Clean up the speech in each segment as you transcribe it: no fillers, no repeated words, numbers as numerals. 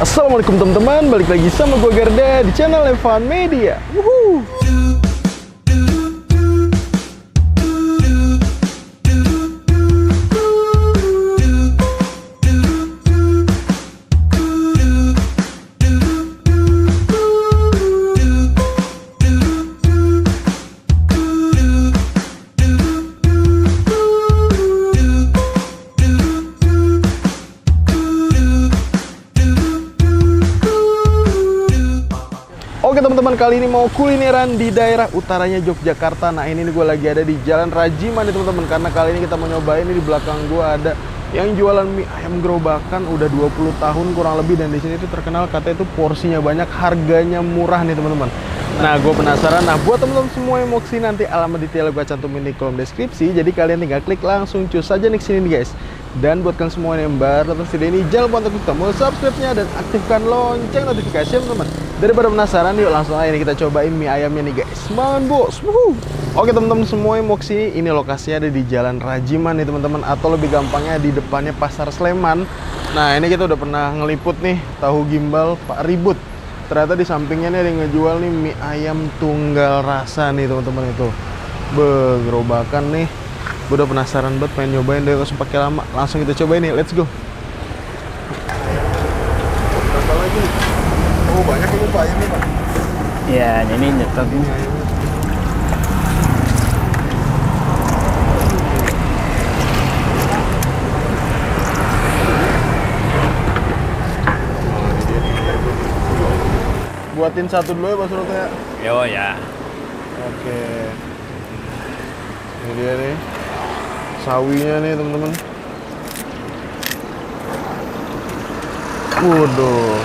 Assalamualaikum teman-teman, balik lagi sama gue Garda di channel Evan Media. Wuhu. Oke teman-teman, kali ini mau kulineran di daerah utaranya Yogyakarta. Nah ini gue lagi ada di Jalan Rajiman nih teman-teman, karena kali ini kita mau nyobain. Ini di belakang gue ada yang jualan mie ayam gerobakan udah 20 tahun kurang lebih, dan di sini tuh terkenal katanya itu porsinya banyak, harganya murah nih teman-teman. Nah gue penasaran. Nah buat teman-teman semua yang mau kesini, nanti alamat detail gue cantumin di kolom deskripsi, jadi kalian tinggal klik langsung cus aja nih kesini nih guys. Dan buat kalian semua yang baru datang video ini, jangan lupa untuk klik tombol subscribe-nya dan aktifkan lonceng notifikasi teman-teman. Daripada penasaran, yuk langsung aja nih kita cobain mie ayamnya nih guys. Semangat bos. Wuhu. Oke teman-teman semua yang mau kesini, ini lokasinya ada di Jalan Rajiman nih teman-teman, atau lebih gampangnya di depannya Pasar Sleman. Nah ini kita udah pernah ngeliput nih tahu gimbal Pak Ribut. Ternyata di sampingnya nih ada yang ngejual nih mie ayam tunggal rasa nih teman-teman itu. Gerobakan nih. Gue udah penasaran banget, pengen nyobain deh, langsung pakai lama. Langsung kita cobain nih, let's go. Berapa lagi? Oh banyak ini Pak ayamnya Pak. Ya ini nyetok ini. Buatin satu dulu ya Pak Suroto ya. Yo ya. Oke. Ini dia nih. Sawinya nih teman-teman. Waduh.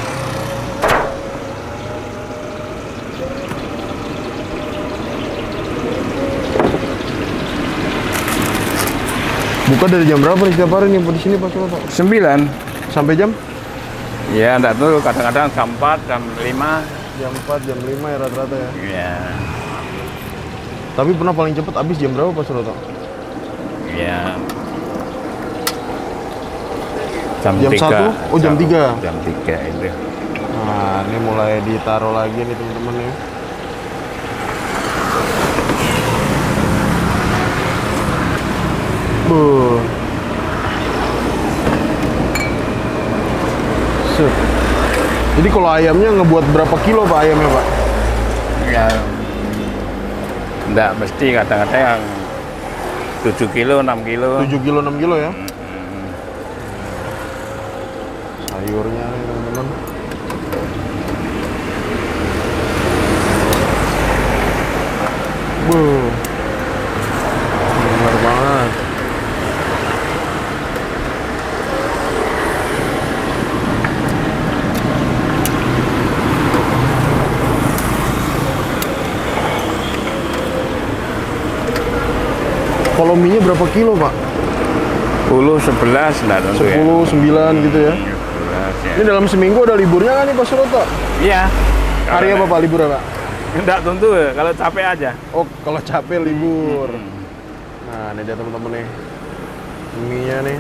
Buka dari jam berapa nih setiap hari nih di sini Pak Suroto? 9. Sampai jam? Ya enggak tahu, kadang-kadang jam 4, jam 5. Jam 4, jam 5 ya rata-rata ya. Iya. Tapi pernah paling cepet habis jam berapa Pak Suroto? Iya. Jam 1? 3. Oh jam 3? Jam 3 itu. Nah ini mulai ditaruh lagi nih teman-teman ya. Set. Jadi kalau ayamnya ngebuat berapa kilo Pak ayamnya Pak? Ya. Enggak mesti, kadang-kadang yang 7 kilo, 6 kilo. 7 kilo, 6 kilo ya? Sayurnya nih teman-teman. Benar banget. Kalau mie-nya berapa kilo Pak? 10, 11, enggak tentu 10, ya. 9 gitu ya? 11 ya. Ini dalam seminggu ada liburnya kan nih Pak Suroto? Iya. Hari apa Pak liburnya Pak? Enggak tentu, kalau capek aja. Oh kalau capek libur. Nah ini dia teman-teman nih, mie-nya nih.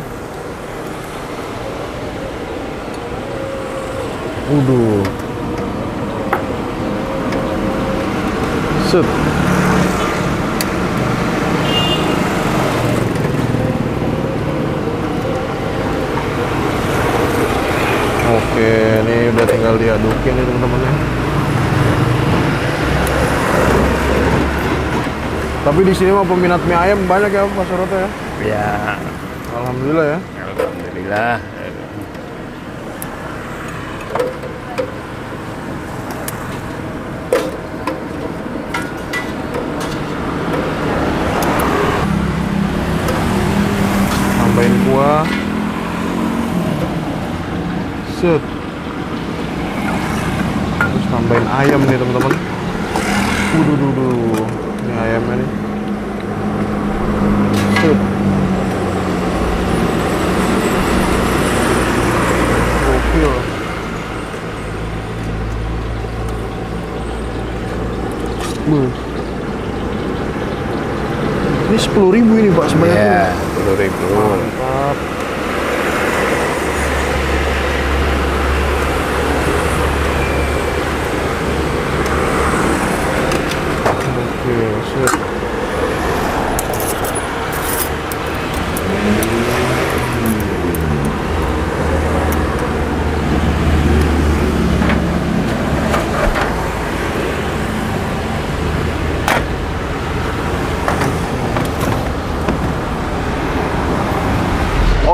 Set. Oke, ini udah tinggal diadukin nih teman-teman ya. Tapi di sini mah peminat mie ayam banyak ya Pak Suroto ya? Ya. Alhamdulillah ya. Alhamdulillah. Tambahin kuah. Set. Terus tambahin ayam nih teman-teman. Ini ayamnya nih. Set. Gokil. Ini 10.000 ini Pak sebanyak Ya, ini. 10.000. Mantap.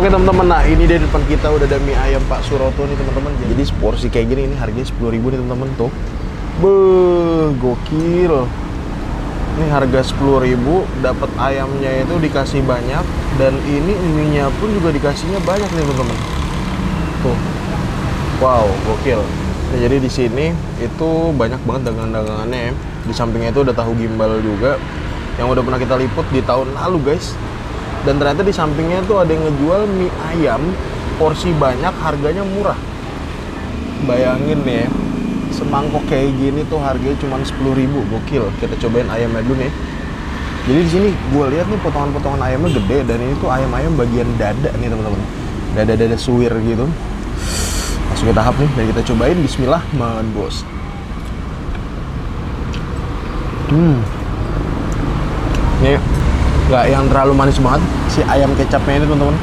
Oke teman-teman, nah ini di depan kita udah ada mie ayam Pak Suroto nih teman-teman. Jadi seporsi kayak gini ini harganya 10.000 nih teman-teman tuh. Beuh, gokil. Ini harga 10.000, dapat ayamnya itu dikasih banyak dan ini mie-nya pun juga dikasihnya banyak nih teman-teman. Tuh. Wow, gokil. Nah, jadi di sini itu banyak banget dagangan-dagangannya ya. Di sampingnya itu udah tahu gimbal juga yang udah pernah kita liput di tahun lalu, guys. Dan ternyata di sampingnya tuh ada yang ngejual mie ayam porsi banyak, harganya murah. Bayangin nih ya, semangkok kayak gini tuh harganya cuma 10.000, gokil. Kita cobain ayamnya dulu nih. Jadi di sini gue lihat nih potongan-potongan ayamnya gede dan ini tuh ayam-ayam bagian dada nih teman-teman. Dada-dada suwir gitu. Langsung kita tahap nih dan kita cobain. Bismillah, makan bos. Nih nggak yang terlalu manis banget si ayam kecapnya ini teman-teman.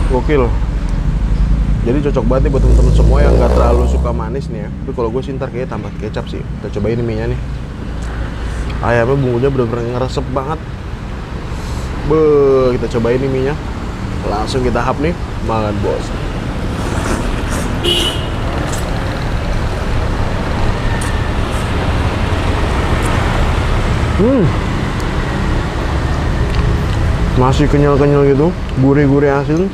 Gokil. Jadi cocok banget nih buat teman-teman semua yang nggak terlalu suka manis nih ya. Tapi kalau gue sih ntar kayaknya tambah kecap sih. Kita cobain ini mie-nya nih. Ayamnya bumbunya bener-bener ngeresep banget. Beuh, kita cobain ini mie-nya. Langsung kita hap nih, makan bos. Masih kenyal-kenyal gitu, gurih-gurih asin.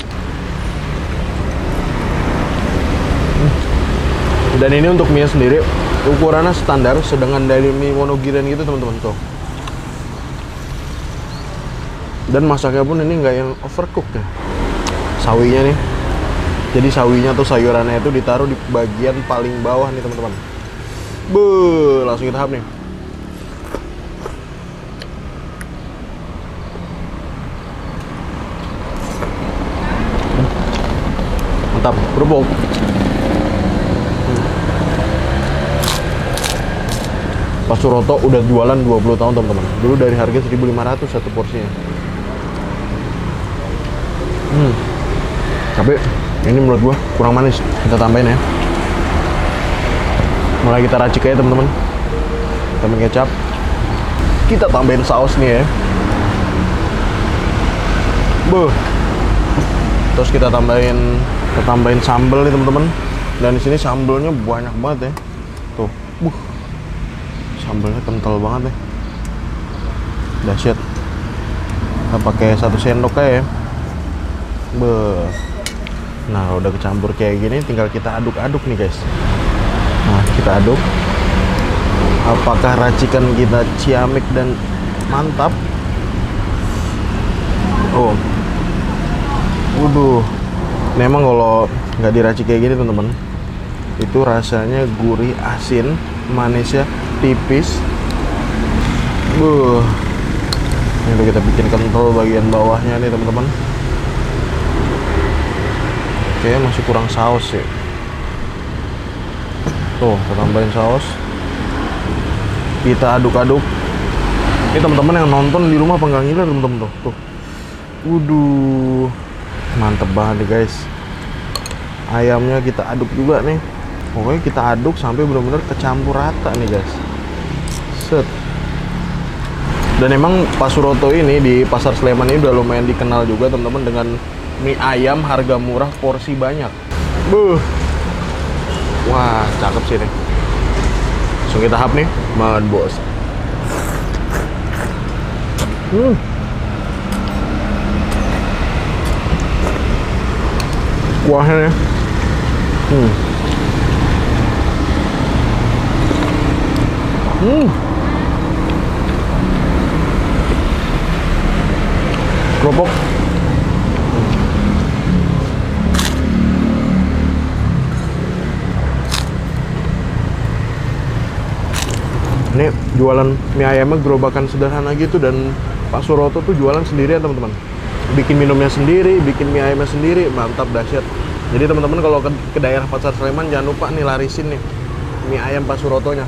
Dan ini untuk mie sendiri ukurannya standar, sedangkan dari mie Wonogirian gitu teman-teman tuh. Dan masaknya pun ini nggak yang overcook ya. Sawinya nih, jadi sawinya tuh sayurannya itu ditaruh di bagian paling bawah nih teman-teman. Beuh, langsung kita hap nih. Mantap, kerupuk. Pak Suroto udah jualan 20 tahun teman-teman. Dulu dari harga 1.500 satu porsinya. Tapi ini menurut gua kurang manis. Kita tambahin ya. Mulai kita racik aja teman-teman. Tambahin kecap. Kita tambahin saus nih ya. Buh. Terus kita tambahin sambal nih teman-teman. Dan di sini sambalnya banyak banget ya. Tuh, sambalnya kental banget ya. Dahsyat. Kita pakai 1 sendok aja ya. Beuh. Nah, udah kecampur kayak gini, tinggal kita aduk-aduk nih guys. Nah, kita aduk. Apakah racikan kita ciamik dan mantap? Oh, waduh. Memang kalau nggak diracik kayak gini teman-teman, itu rasanya gurih, asin, manisnya tipis. Ini udah kita bikin kental bagian bawahnya nih teman-teman. Kayaknya masih kurang saus sih. Tuh, kita tambahin saus. Kita aduk-aduk. Ini teman-teman yang nonton di rumah apa nggak ngiler teman-teman tuh. Waduh, mantep banget nih guys. Ayamnya kita aduk juga nih. Pokoknya kita aduk sampai benar-benar kecampur rata nih guys. Set. Dan emang Pak Suroto ini di Pasar Sleman ini udah lumayan dikenal juga teman-teman dengan mie ayam harga murah porsi banyak. Wah, cakep sih nih. Langsung kita hap nih, makan bos. Kuahnya nih. Kerupuk. Ini jualan mie ayamnya gerobakan sederhana gitu, dan Pak Suroto tuh jualan sendirian teman-teman. Bikin minumnya sendiri, bikin mie ayamnya sendiri, mantap dahsyat. Jadi teman-teman kalau ke daerah Pasar Sleman jangan lupa nih larisin nih mie ayam Pak Surotonya.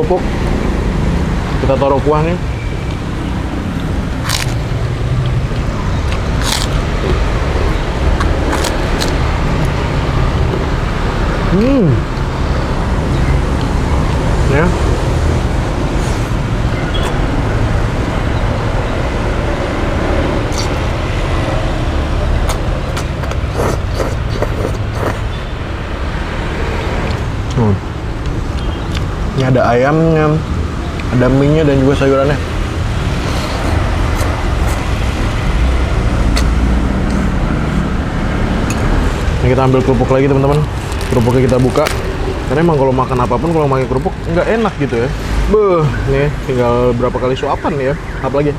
kerupuk. Kita taruh kuah nih. Ya. Ini ada ayamnya, ada mie-nya dan juga sayurannya. Ini kita ambil kerupuk lagi teman-teman. Kerupuknya kita buka. Karena emang kalau makan apapun kalau pakai kerupuk nggak enak gitu ya. Beuh, nih tinggal berapa kali suapan nih ya. Apalagi.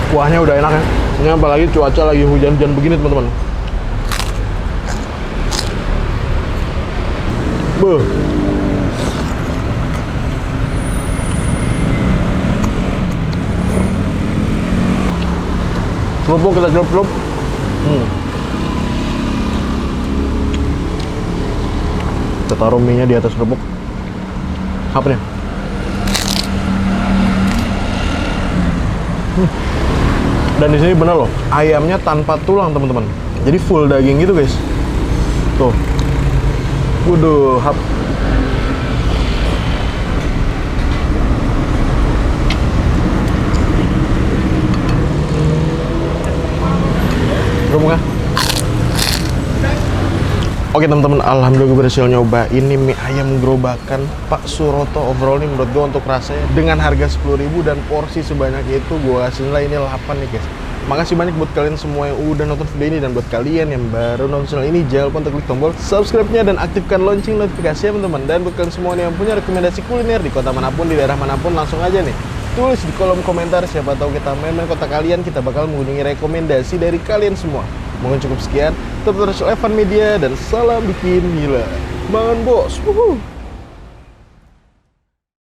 Kuahnya udah enak ya. Ini apalagi cuaca lagi hujan-hujan begini teman-teman. Beuh. Kerupuk kita celup-celup. Kita taruh mie-nya di atas kerupuk. Apa nih? Dan di sini benar loh, ayamnya tanpa tulang teman-teman. Jadi full daging gitu guys. Tuh. Waduh, hap. Kerupuknya. Oke teman-teman, alhamdulillah gue berhasil nyoba ini mie ayam gerobakan Pak Suroto. Overall nih menurut gue untuk rasanya dengan harga 10.000 dan porsi sebanyak itu gue kasih nilai ini 8 nih guys. Makasih banyak buat kalian semua yang udah nonton video ini, dan buat kalian yang baru nonton channel ini jangan lupa untuk klik tombol subscribe-nya dan aktifkan lonceng notifikasinya teman-teman. Dan buat kalian semua yang punya rekomendasi kuliner di kota manapun, di daerah manapun, langsung aja nih tulis di kolom komentar. Siapa tahu kita main-main kota kalian, kita bakal mengunjungi rekomendasi dari kalian semua. Mungkin cukup sekian. Tetap terus Evan Media dan salam bikin gila. Bangun bos. Wuhu.